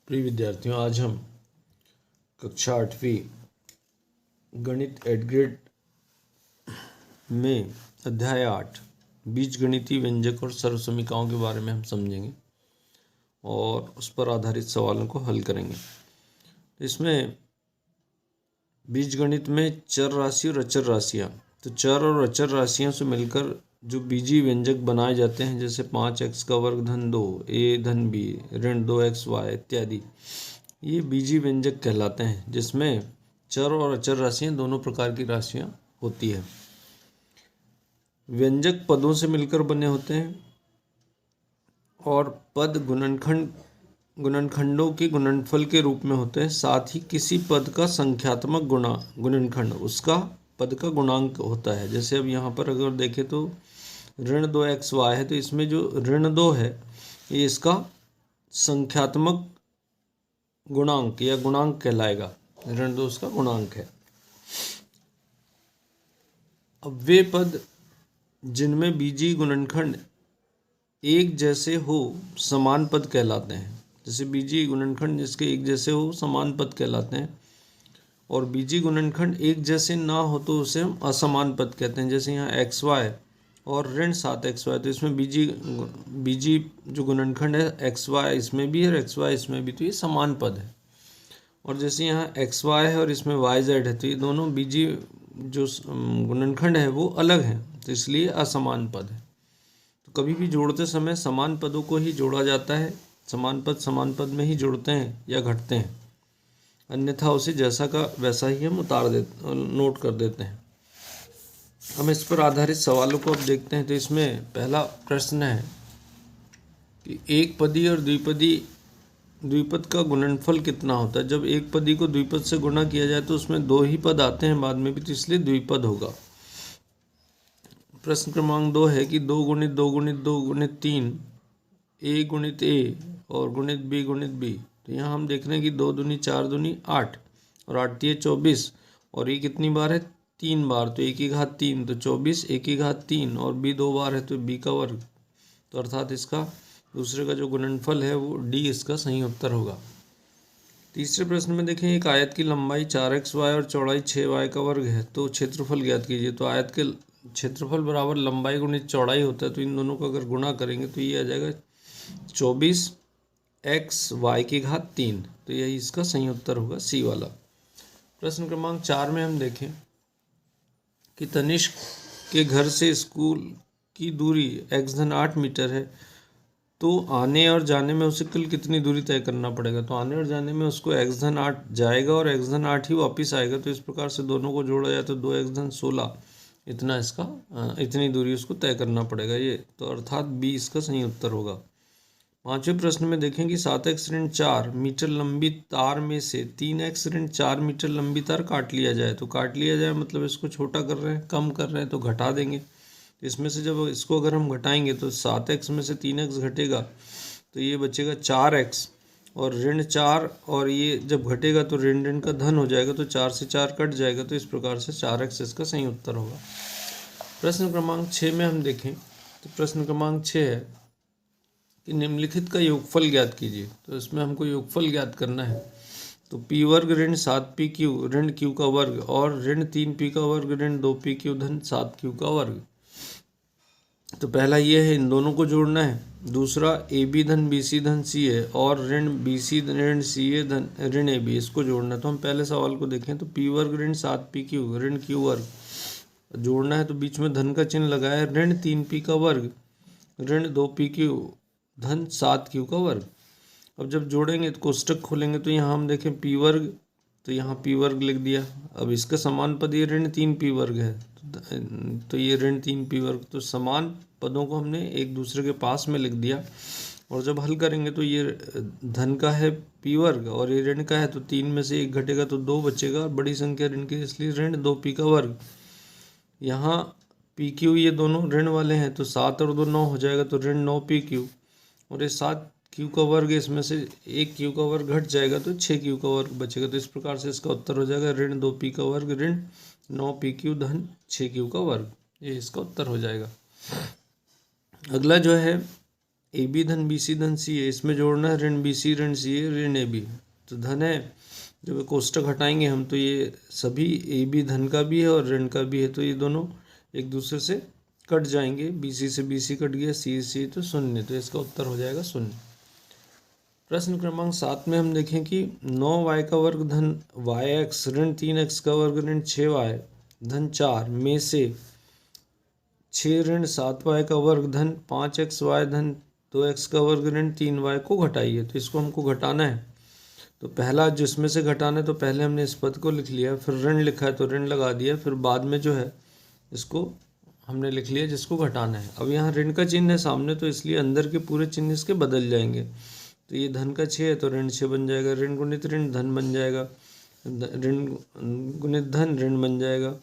प्रिय विद्यार्थियों, आज हम कक्षा 8वीं गणित एड ग्रेड में अध्याय 8 बीजगणितीय व्यंजक और सर्वसमीकरणों के बारे में हम समझेंगे और उस पर आधारित सवालों को हल करेंगे। इसमें बीजगणित में चर राशि और अचर राशियाँ, तो चर और अचर राशियों से मिलकर जो बीजीय व्यंजक बनाए जाते हैं, जैसे 5x का वर्ग धन 2 a धन b ऋण 2xy इत्यादि, ये बीजीय व्यंजक कहलाते हैं, जिसमें चर और अचर राशियाँ दोनों प्रकार की राशियाँ होती है। व्यंजक पदों से मिलकर बने होते हैं और पद गुणनखंडों के गुणनफल के रूप में होते हैं। साथ ही किसी पद का संख्यात्मक गुणनखंड उसका पद का गुणांक होता है। जैसे अब यहाँ पर अगर देखें तो ऋण 2xy है, तो इसमें जो ऋण 2 है ये इसका संख्यात्मक गुणांक या गुणांक कहलाएगा। ऋण 2 उसका गुणांक है। अब वे पद जिनमें बीजीय गुणनखंड एक जैसे हो समान पद कहलाते हैं। जैसे बीजीय गुणनखंड जिसके एक जैसे हो समान पद कहलाते हैं, और बीजीय गुणनखंड एक जैसे ना हो तो उसे हम असमान पद कहते हैं। जैसे यहाँ xy और ऋण 7xy, तो इसमें बीजीय जो गुणनखंड है xy इसमें भी है और xy इसमें भी, तो ये समान पद है। और जैसे यहाँ xy है और इसमें yz है, तो ये दोनों बीजीय जो गुणनखंड है वो अलग हैं, तो इसलिए असमान पद है। तो कभी भी जोड़ते समय समान पदों को ही जोड़ा जाता है। समान पद में ही जुड़ते हैं या घटते हैं, अन्यथा उसे जैसा का वैसा ही हम नोट कर देते हैं। हम इस पर आधारित सवालों को अब देखते हैं। तो इसमें पहला प्रश्न है कि एक पदी और द्विपद का गुणनफल कितना होता है। जब एक पदी को द्विपद से गुणा किया जाए तो उसमें दो ही पद आते हैं बाद में भी, तो इसलिए द्विपद होगा। प्रश्न क्रमांक 2 है कि 2 गुणित 2 गुणित 2 गुणित 3 a गुणित a और गुणित b गुणित b। तो यहाँ हम देख रहे हैं कि 2 दूनी 4 दूनी 8 और 8 तिये 24, और ये कितनी बार है 3 बार, तो a की घात 3, तो 24 a की घात 3 और b 2 बार है तो b का वर्ग। तो अर्थात इसका दूसरे का जो गुणनफल है वो d इसका सही उत्तर होगा। तीसरे प्रश्न में देखें, एक आयत की लंबाई 4xy और चौड़ाई 6y का वर्ग है, तो क्षेत्रफल ज्ञात कीजिए। तो आयत के क्षेत्रफल बराबर लंबाई गुणित चौड़ाई होता है, तो इन दोनों को अगर गुणा करेंगे तो ये आ जाएगा 24x y की घात 3, तो यही इसका सही उत्तर होगा, सी वाला। प्रश्न क्रमांक 4 में हम देखें कि तनिष्क के घर से स्कूल की दूरी x-8 मीटर है, तो आने और जाने में उसे कुल कितनी दूरी तय करना पड़ेगा। तो आने और जाने में उसको x-8 जाएगा और x-8 ही वापस आएगा, तो इस प्रकार से दोनों को जोड़ा जाए तो 2x-16 इतना इतनी दूरी उसको तय करना पड़ेगा ये, तो अर्थात बी इसका सही उत्तर होगा। पांचवें प्रश्न में देखें कि 7x-4 मीटर लंबी तार में से 3x-4 मीटर लंबी तार काट लिया जाए। तो काट लिया जाए मतलब इसको छोटा कर रहे हैं, कम कर रहे हैं, तो घटा देंगे। इसमें से जब इसको अगर हम घटाएंगे तो 7x में से 3x घटेगा तो ये बचेगा 4x, और ऋण 4, और ये जब घटेगा तो ऋण का धन हो जाएगा, तो 4 से 4 कट जाएगा, तो इस प्रकार से 4x इसका सही उत्तर होगा। प्रश्न क्रमांक 6 में हम देखें तो प्रश्न क्रमांक 6 है कि निम्नलिखित का योगफल ज्ञात कीजिए। तो इसमें हमको योगफल ज्ञात करना है। तो p वर्ग ऋण 7pq ऋण q का वर्ग और ऋण 3p का वर्ग ऋण 2pq धन 7q का वर्ग। तो पहला ये है, इन दोनों को जोड़ना है। दूसरा ab धन bc धन ca और ऋण bc ऋण ca धन ऋण ab, इसको जोड़ना है। तो हम पहले सवाल को देखें तो p वर्ग ऋण 7pq ऋण q वर्ग जोड़ना है, तो बीच में धन का चिन्ह लगाया, ऋण 3p का वर्ग ऋण 2pq धन 7q का वर्ग। अब जब जोड़ेंगे तो कोष्टक खोलेंगे तो यहाँ हम देखें p वर्ग, तो यहाँ p वर्ग लिख दिया। अब इसका समान पद ये ऋण 3p वर्ग है, तो ये ऋण 3p वर्ग, तो समान पदों को हमने एक दूसरे के पास में लिख दिया। और जब हल करेंगे तो ये धन का है p वर्ग और ये ऋण का है, तो 3 में से 1 घटेगा तो 2 बचेगा, बड़ी संख्या ऋण की, इसलिए ऋण 2p का वर्ग। यहाँ pq ये दोनों ऋण वाले हैं, तो 7 और 2 9 हो जाएगा, तो ऋण 9pq, और ये 7q का वर्ग, इसमें से 1q का वर्ग घट जाएगा तो 6q का वर्ग बचेगा। तो इस प्रकार से इसका उत्तर हो जाएगा ऋण 2p का वर्ग ऋण 9pq धन 6q का वर्ग, ये इसका उत्तर हो जाएगा। अगला जो है ए बी धन बी सी धन सी है, इसमें जोड़ना है ऋण बी सी ऋण सी है ऋण ए बी, तो धन है। जब ये कोष्टक हटाएंगे हम तो ये सभी ए बी धन का भी है और ऋण का भी है, तो ये दोनों एक दूसरे से कट जाएंगे, बी सी से बी सी कट गया, सी सी तो शून्य, तो इसका उत्तर हो जाएगा शून्य। प्रश्न क्रमांक 7 में हम देखें कि 9y का वर्ग धन yx ऋण 3x का वर्ग ऋण 6y धन 4 में से 6 ऋण 7y का वर्ग धन 5xy धन 2x का वर्ग ऋण 3y को घटाइए। तो इसको हमको घटाना है, तो पहला जिसमें से घटाना है तो पहले हमने इस पद को लिख लिया, फिर ऋण लिखा है तो ऋण लगा दिया, फिर बाद में जो है इसको हमने लिख लिया जिसको घटाना है। अब यहाँ ऋण का चिन्ह है सामने, तो इसलिए अंदर के पूरे चिन्ह इसके बदल जाएंगे। तो ये धन का 6 है तो ऋण 6 बन जाएगा, ऋण गुणित ऋण धन बन जाएगा, ऋण गुणित धन ऋण बन जाएगा,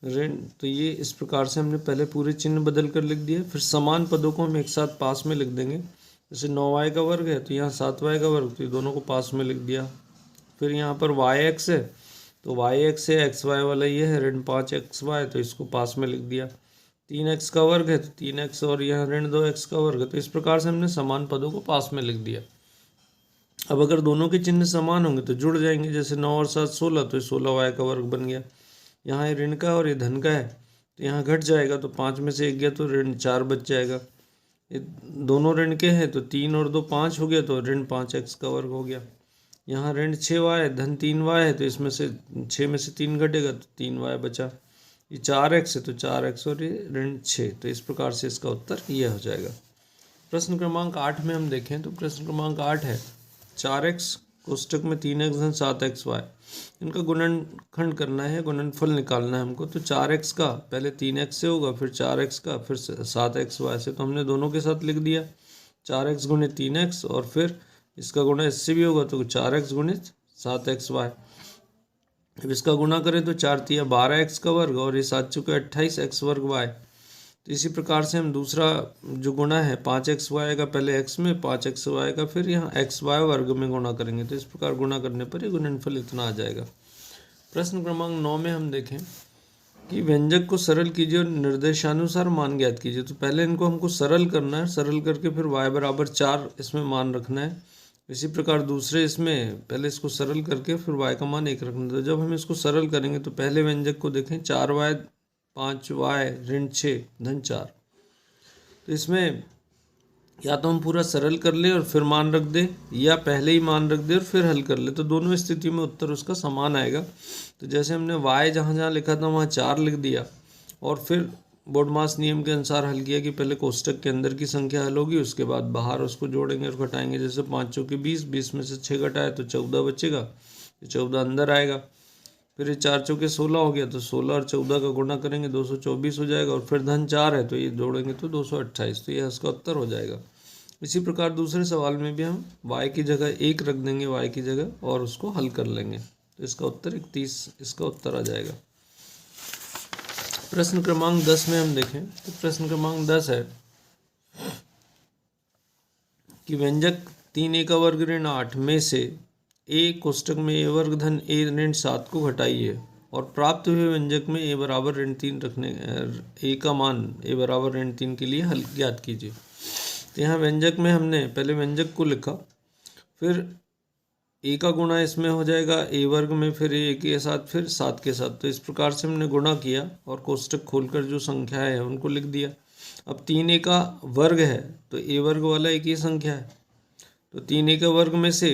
ऋण। तो ये इस प्रकार से हमने पहले पूरे चिन्ह बदल कर लिख दिए। फिर समान पदों को हम एक साथ पास में लिख देंगे। जैसे 9y का वर्ग है तो यहाँ 7y का वर्ग, तो ये दोनों को पास में लिख दिया। फिर यहाँ पर yx है तो yx है xy वाला ये है ऋण 5xy, तो इसको पास में लिख दिया। 3x का वर्ग है तो 3x और यहाँ ऋण 2x का वर्ग है, तो इस प्रकार से हमने समान पदों को पास में लिख दिया। अब अगर दोनों के चिन्ह समान होंगे तो जुड़ जाएंगे, जैसे 9 और 7 16, तो 16y का वर्ग बन गया। यहाँ ये ऋण का और ये धन का है तो यहाँ घट जाएगा, तो 5 में से 1 गया तो ऋण 4 बच जाएगा। ये दोनों ऋण के हैं तो 3 और 2 5 हो गया, तो ऋण 5x का वर्ग हो गया। यहाँ ऋण 6y धन 3y है तो इसमें से 6 में से 3 घटेगा तो 3y बचा। ये 4x है तो 4x और ये ऋण 6, तो इस प्रकार से इसका उत्तर ये हो जाएगा। प्रश्न क्रमांक 8 में हम देखें तो प्रश्न क्रमांक 8 है 4x कोष्टक में 3x धन 7xy, इनका गुणनखंड करना है, गुणनफल निकालना है हमको। तो 4x का पहले 3x से होगा, फिर 4x का, फिर 7xy से, तो हमने दोनों के साथ लिख दिया 4x गुणित 3x, और फिर इसका गुणा इससे भी होगा तो 4x गुणित 7xy। अब इसका गुणा करें तो 4 तिया 12x का वर्ग और ये 7 चुके 28x वर्ग y। तो इसी प्रकार से हम दूसरा जो गुणा है 5xy का पहले x में, 5xy का फिर यहाँ xy वर्ग में गुणा करेंगे, तो इस प्रकार गुणा करने पर ये गुणनफल इतना आ जाएगा। प्रश्न क्रमांक 9 में हम देखें कि व्यंजक को सरल कीजिए और निर्देशानुसार मान ज्ञात कीजिए। तो पहले इनको हमको सरल करना है, सरल करके फिर y बराबर 4 इसमें मान रखना है। इसी प्रकार दूसरे इसमें पहले इसको सरल करके फिर y का मान 1 रखना है। तो जब हम इसको सरल करेंगे तो पहले व्यंजक को देखें 4y 5y ऋण 6 धन 4, तो इसमें या तो हम पूरा सरल कर ले और फिर मान रख दे, या पहले ही मान रख दे और फिर हल कर ले, तो दोनों स्थिति में उत्तर उसका समान आएगा। तो जैसे हमने y जहाँ जहाँ लिखा था वहाँ 4 लिख दिया और फिर बोडमास नियम के अनुसार हल किया कि पहले कोष्टक के अंदर की संख्या हल होगी, उसके बाद बाहर उसको जोड़ेंगे और घटाएंगे। जैसे 5 चौके 20, 20 में से 6 घटाए तो 14 बचेगा, तो 14 अंदर आएगा। फिर ये 4 चौके 16 हो गया, तो 16 और 14 का गुणा करेंगे 224 हो जाएगा, और फिर धन 4 है तो ये जोड़ेंगे तो 228, तो ये इसका उत्तर हो जाएगा। इसी प्रकार दूसरे सवाल में भी हम y की जगह 1 रख देंगे, y की जगह, और उसको हल कर लेंगे, तो इसका उत्तर 31 इसका उत्तर आ जाएगा। प्रश्न क्रमांक 10 में हम देखें तो प्रश्न क्रमांक 10 है कि व्यंजक 3a का वर्ग ऋण 8 में से a कोष्टक में a वर्ग धन a ऋण 7 को घटाइए और प्राप्त हुए व्यंजक में a बराबर ऋण 3 रखने a का मान a बराबर ऋण 3 के लिए हल ज्ञात कीजिए। तो यहाँ व्यंजक में हमने पहले व्यंजक को लिखा, फिर a का गुणा इसमें हो जाएगा a वर्ग में, फिर a के साथ फिर 7 के साथ, तो इस प्रकार से हमने गुणा किया और कोष्टक खोलकर जो संख्या है उनको लिख दिया। अब 3a का वर्ग है तो a वर्ग वाला एक ही संख्या है, तो 3a का वर्ग में से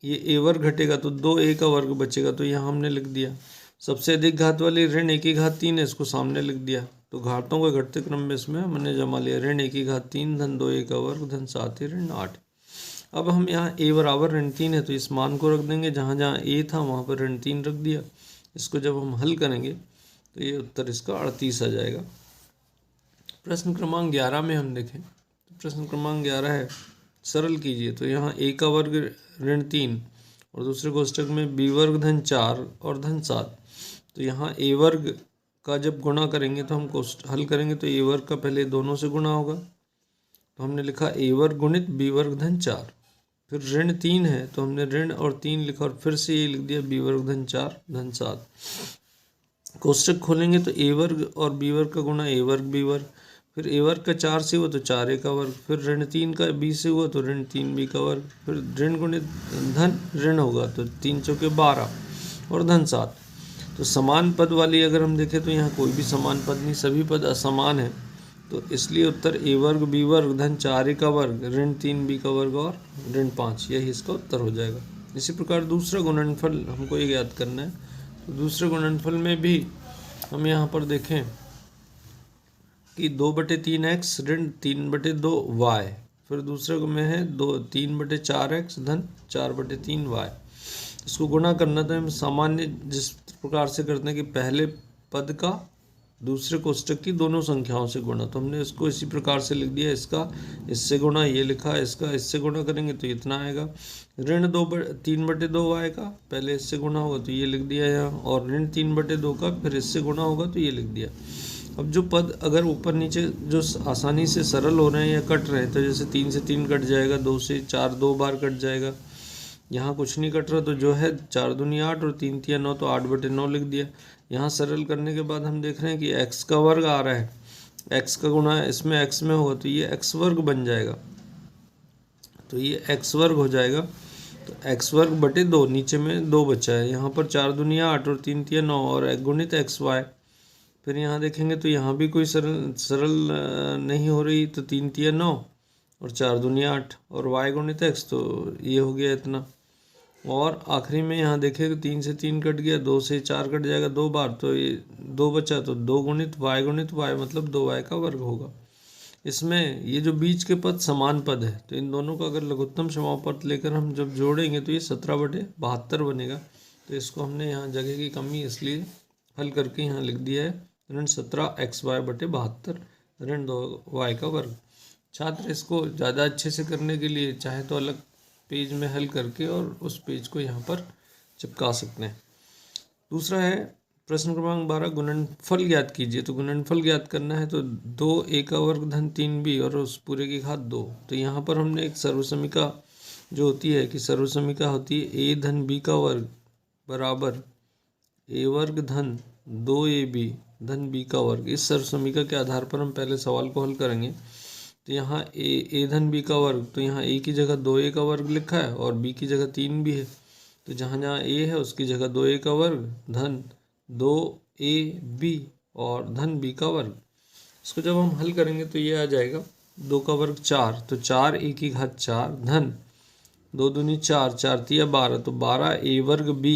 ये a वर्ग घटेगा तो 2a का वर्ग बचेगा, तो यहाँ हमने लिख दिया। सबसे अधिक घात वाली ऋण 1 की घात 3 है, इसको सामने लिख दिया। तो घातों के घटते क्रम में इसमें हमने जमा लिया ऋण 1 की घात 3 धन 2a का वर्ग धन 7 ऋण 8। अब हम यहाँ a बराबर ऋण 3 है तो इस मान को रख देंगे, जहाँ जहाँ a था वहाँ पर ऋण 3 रख दिया। इसको जब हम हल करेंगे तो ये उत्तर इसका 38 आ जाएगा। प्रश्न क्रमांक 11 में हम देखें तो प्रश्न क्रमांक 11 है सरल कीजिए। तो यहाँ a का वर्ग ऋण 3 और दूसरे कोष्टक में b वर्ग धन 4 और धन 7, तो यहाँ a वर्ग का जब गुणा करेंगे तो हम हल करेंगे तो a वर्ग का पहले दोनों से गुणा होगा, तो हमने लिखा a वर्ग गुणित b वर्ग धन 4। फिर ऋण 3 है तो हमने ऋण और 3 लिखा और फिर से ये लिख दिया b वर्ग धन 4 धन 7। कोष्टक खोलेंगे तो a वर्ग और b वर्ग का गुणा a वर्ग b वर्ग, फिर ए वर्ग का 4 से हुआ तो 4 ए का वर्ग, फिर ऋण 3 का बी से हुआ तो ऋण 3 बी का वर्ग, फिर ऋण गुणित धन ऋण होगा तो 3 चौके 12 और धन 7। तो समान पद वाली अगर हम देखें तो यहाँ कोई भी समान पद नहीं, सभी पद असमान है, तो इसलिए उत्तर ए वर्ग बी वर्ग धन 4 ए का वर्ग ऋण 3 बी का वर्ग और ऋण 5, यही इसका उत्तर हो जाएगा। इसी प्रकार दूसरा गुणनफल हमको ये याद करना है, तो दूसरे गुणनफल में भी हम यहाँ पर देखें कि 2/3x ऋण 3/2y, फिर दूसरे में है 3/4x धन 4/3y। इसको गुणा करना तो हम सामान्य जिस प्रकार से करते हैं कि पहले पद का दूसरे कोष्टक की दोनों संख्याओं से गुणा, तो हमने इसको इसी प्रकार से लिख दिया, इसका इससे गुणा ये लिखा, इसका इससे गुणा करेंगे तो इतना आएगा। ऋण 3/2y का पहले इससे गुणा होगा तो ये लिख दिया यहाँ, और ऋण 3/2 का फिर इससे गुणा होगा तो ये लिख दिया। अब जो पद अगर ऊपर नीचे जो आसानी से सरल हो रहे हैं या कट रहे हैं, तो जैसे 3 से 3 कट जाएगा, 2 से 4 2 बार कट जाएगा, यहाँ कुछ नहीं कट रहा तो जो है 4 दूनी 8 और 3 तिया 9, तो 8/9 लिख दिया। यहाँ सरल करने के बाद हम देख रहे हैं कि x का वर्ग आ रहा है, x का गुणा इसमें x में होगा तो ये x वर्ग बन जाएगा, तो ये x वर्ग हो जाएगा। तो x वर्ग बटे 2, नीचे में 2 बचा है, यहाँ पर 4 दूनी 8 और 3 तिया 9 और गुणित xy। फिर यहाँ देखेंगे तो यहाँ भी कोई सरल नहीं हो रही, तो 3 तिया 9 और 4 दूनी 8 और y गुणित x, तो ये हो गया इतना। और आखिरी में यहाँ देखें तो 3 से 3 कट गया, 2 से 4 कट जाएगा 2 बार, तो ये 2 बचा, तो 2 गुणित y मतलब 2y का वर्ग होगा। इसमें ये जो बीच के पद समान पद है, तो इन दोनों का अगर लघुत्तम समापद लेकर हम जब जोड़ेंगे तो ये 17/72 बनेगा। तो इसको हमने यहाँ जगह की कमी इसलिए हल करके यहाँ लिख दिया है ऋण 17xy/72 ऋण 2y का वर्ग। छात्र इसको ज़्यादा अच्छे से करने के लिए चाहे तो अलग पेज में हल करके और उस पेज को यहाँ पर चिपका सकते हैं। दूसरा है प्रश्न क्रमांक 12, गुणनफल ज्ञात कीजिए। तो गुणनफल ज्ञात करना है तो 2a का वर्ग धन 3b और उस पूरे की घात 2। तो यहाँ पर हमने एक सर्वसमीका जो होती है कि सर्वसमीका होती है a धन b का वर्ग बराबर a वर्ग धन 2ab धन b का वर्ग। इस सर्वसमीका के आधार पर हम पहले सवाल को हल करेंगे। तो यहाँ ए धन बी का वर्ग, तो यहाँ ए की जगह 2a का वर्ग लिखा है और b की जगह 3 भी है, तो जहाँ जहाँ a है उसकी जगह 2a का वर्ग धन 2ab और धन b का वर्ग। इसको जब हम हल करेंगे तो ये आ जाएगा 2 का वर्ग 4, तो 4a की घात 4 धन 2 दूनी 4 4 तिया 12, तो 12a वर्ग b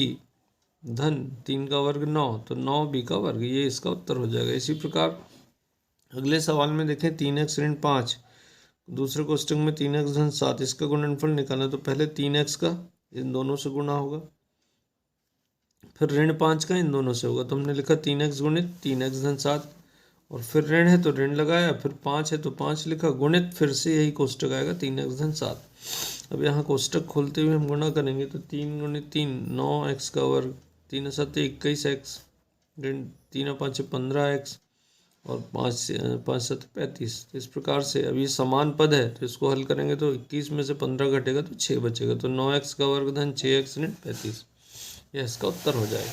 धन 3 का वर्ग 9, तो 9b का वर्ग, ये इसका उत्तर हो जाएगा। इसी प्रकार अगले सवाल में देखें 3x ऋण 5, दूसरे कोष्टक में 3x धन 7, इसका गुणनफल निकालना, तो पहले 3x का इन दोनों से गुणा होगा, फिर ऋण 5 का इन दोनों से होगा, तो हमने लिखा 3x गुणित 3x धन 7, और फिर ऋण है तो ऋण लगाया, फिर 5 है तो 5 लिखा, गुणित फिर से यही कोष्टक आएगा 3x धन 7। अब यहाँ कोष्टक खोलते हुए हम गुणा करेंगे तो 3 गुणित 3 9x का वर्ग, 3 7 21x ऋण 3 5 15x और 5 7 35। तो इस प्रकार से अब ये समान पद है तो इसको हल करेंगे तो 21 में से 15 घटेगा तो 6 बचेगा, तो 9x का वर्ग धन 6x ऋण 35, यह इसका उत्तर हो जाएगा।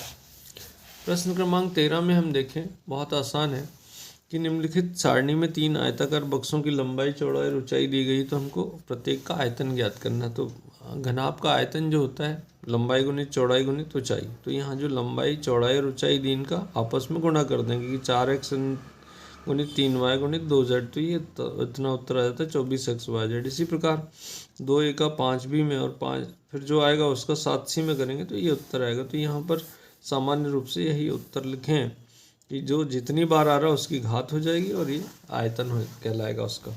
प्रश्न क्रमांक 13 में हम देखें, बहुत आसान है कि निम्नलिखित सारणी में 3 आयताकार बक्सों की लंबाई चौड़ाई और ऊंचाई दी गई, तो हमको प्रत्येक का आयतन ज्ञात करना है। तो घनाभ का आयतन जो होता है लंबाई गुणित चौड़ाई गुणित ऊंचाई, तो यहाँ जो लंबाई चौड़ाई और ऊंचाई दी इनका आपस में गुणा कर देंगे कि 4x गुणित 3y गुणित 2z, तो ये इतना उत्तर आ जाता है 24xyz। इसी प्रकार 2a का 5b में और 5 फिर जो आएगा उसका 7c में करेंगे तो ये उत्तर आएगा। तो यहाँ पर सामान्य रूप से यही उत्तर लिखें कि जो जितनी बार आ रहा है उसकी घात हो जाएगी और ये आयतन हो कहलाएगा उसका।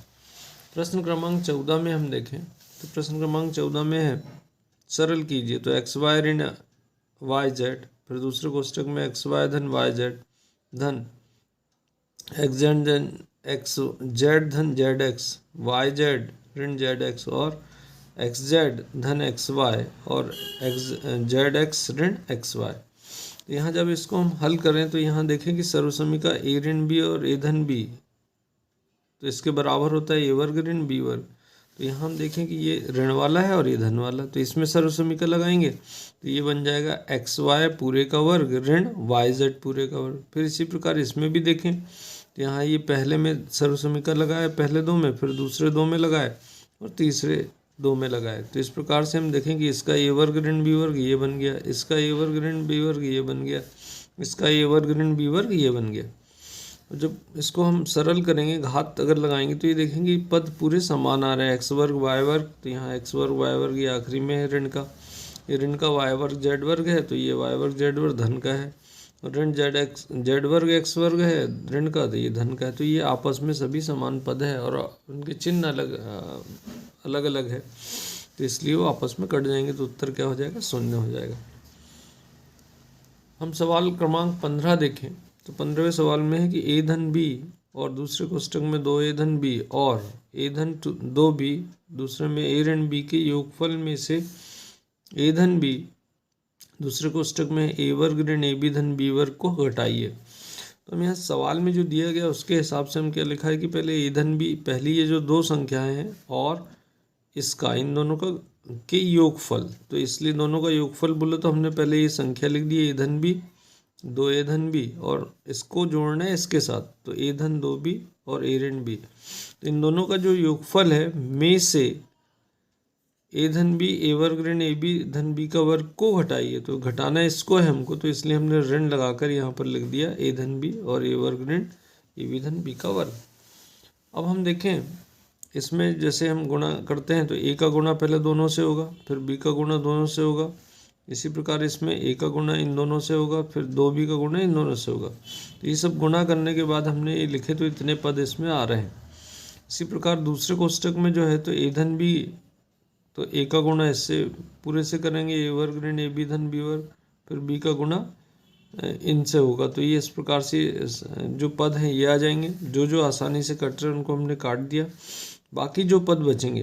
प्रश्न क्रमांक 14 में हम देखें, तो प्रश्न क्रमांक 14 में है सरल कीजिए। तो xy ऋण yz, फिर दूसरे कोष्टक में xy धन yz धन xz धन xz धन zx, yz ऋण zx और xz धन xy और zx ऋण xy। तो यहाँ जब इसको हम हल करें तो यहाँ देखें कि सर्वसमीका a ऋण b और a धन b, तो इसके बराबर होता है a वर्ग ऋण b वर्ग। तो यहाँ हम देखें कि ये ऋण वाला है और ये धन वाला, तो इसमें सर्वसमीका लगाएंगे तो ये बन जाएगा xy पूरे का वर्ग ऋण yz पूरे का वर्ग। फिर इसी प्रकार इसमें भी देखें तो यहाँ ये पहले में सर्वसमीकरण लगाए, पहले दो में, फिर दूसरे दो में लगाए और तीसरे दो में लगाए। तो इस प्रकार से हम देखें कि इसका ए वर्ग ऋण बी वर्ग ये बन गया, इसका ए वर्ग ऋण बी वर्ग ये बन गया, इसका ए वर्ग ऋण बी वर्ग ये बन गया। जब इसको हम सरल करेंगे, घात अगर लगाएंगे तो ये देखेंगे पद पूरे समान आ रहे हैं, एक्स वर्ग वाई वर्ग, तो यहाँ एक्स वर्ग वाई वर्ग ये आखिरी में है ऋण का, ये ऋण का वाई वर्ग जेड वर्ग है, तो ये वाई वर्ग जेड वर्ग धन का है, और ऋण जेड वर्ग एक्स वर्ग है ऋण का, तो ये धन का है। तो ये आपस में सभी समान पद है और उनके चिन्ह अलग अलग है, तो इसलिए वो आपस में कट जाएंगे, तो उत्तर क्या हो जाएगा, शून्य हो जाएगा। हम सवाल क्रमांक 15 देखें, तो 15वें सवाल में है कि ए धन बी और दूसरे कोष्टक में 2a धन बी और a धन 2b दूसरे में a ऋण b के योगफल में से a धन b दूसरे कोष्टक में a वर्ग ऋण ab धन b वर्ग को घटाइए। तो हम यहाँ सवाल में जो दिया गया उसके हिसाब से हम क्या लिखा है कि पहले a धन b, पहली ये जो दो संख्याएं हैं और इसका इन दोनों का के योगफल, तो इसलिए दोनों का योगफल बोले तो हमने पहले ये संख्या लिख दी a धन b 2a धन b और इसको जोड़ना है इसके साथ, तो a धन 2b और a ऋण b, तो इन दोनों का जो योगफल है में से a धन b a वर्ग ऋण ab धन b का वर्ग को घटाइए। तो घटाना इसको है हमको, तो इसलिए हमने ऋण लगाकर यहाँ पर लिख दिया a धन b और a वर्ग ऋण ab धन b का वर्ग। अब हम देखें इसमें जैसे हम गुणा करते हैं तो a का गुणा पहले दोनों से होगा, फिर b का गुणा दोनों से होगा, इसी प्रकार इसमें a का गुणा इन दोनों से होगा, फिर 2b का गुणा इन दोनों से होगा। तो ये सब गुणा करने के बाद हमने ये लिखे तो इतने पद इसमें आ रहे हैं। इसी प्रकार दूसरे कोष्टक में जो है तो a धन b, तो a का गुणा इससे पूरे से करेंगे a वर्ग ऋण ab धन b वर्ग, फिर b का गुणा इनसे होगा। तो ये इस प्रकार से जो पद हैं ये आ जाएंगे, जो आसानी से कट रहे हैं उनको हमने काट दिया। बाकी जो पद बचेंगे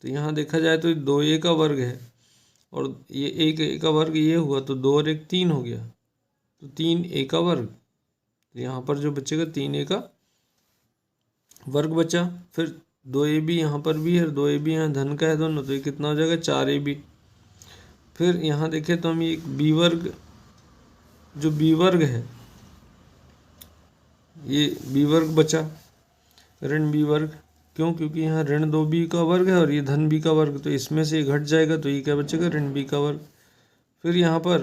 तो यहाँ देखा जाए तो 2a का वर्ग है और ये एक a का वर्ग ये हुआ, तो 2 और 1 3 हो गया, तो 3a का वर्ग, तो यहाँ पर जो बचेगा 3a का वर्ग बचा। फिर 2ab यहाँ पर भी है, 2ab यहाँ धन का है दोनों, तो ये कितना हो जाएगा 4ab। फिर यहाँ देखें तो हम ये b वर्ग, जो b वर्ग है ये b वर्ग बचा ऋण b वर्ग, क्यों, क्योंकि यहाँ ऋण 2b का वर्ग है और ये धन b का वर्ग, तो इसमें से घट जाएगा, तो ये क्या बचेगा ऋण b का वर्ग। फिर यहाँ पर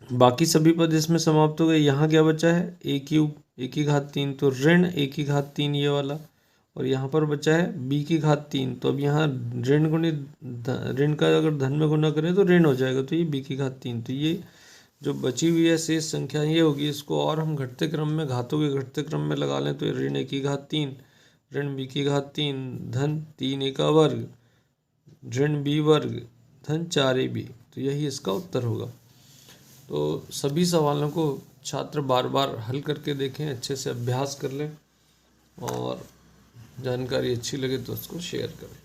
बाकी सभी पद इसमें समाप्त हो गए। यहाँ क्या बचा है a क्यूब a की घात 3, तो ऋण a की घात 3 ये वाला, और यहाँ पर बचा है b की घात 3। तो अब यहाँ ऋण गुणित ऋण का अगर धन में गुना करें तो ऋण हो जाएगा, तो ये b की घात 3। तो ये जो बची हुई है शेष संख्या ये होगी, इसको और हम घटते क्रम में, घातों के घटते क्रम में लगा लें तो ऋण a की घात 3 ऋण b की घात 3 धन 3a का वर्ग ऋण b वर्ग धन 4ab, तो यही इसका उत्तर होगा। तो सभी सवालों को छात्र बार बार हल करके देखें, अच्छे से अभ्यास कर लें और जानकारी अच्छी लगे तो उसको शेयर करें।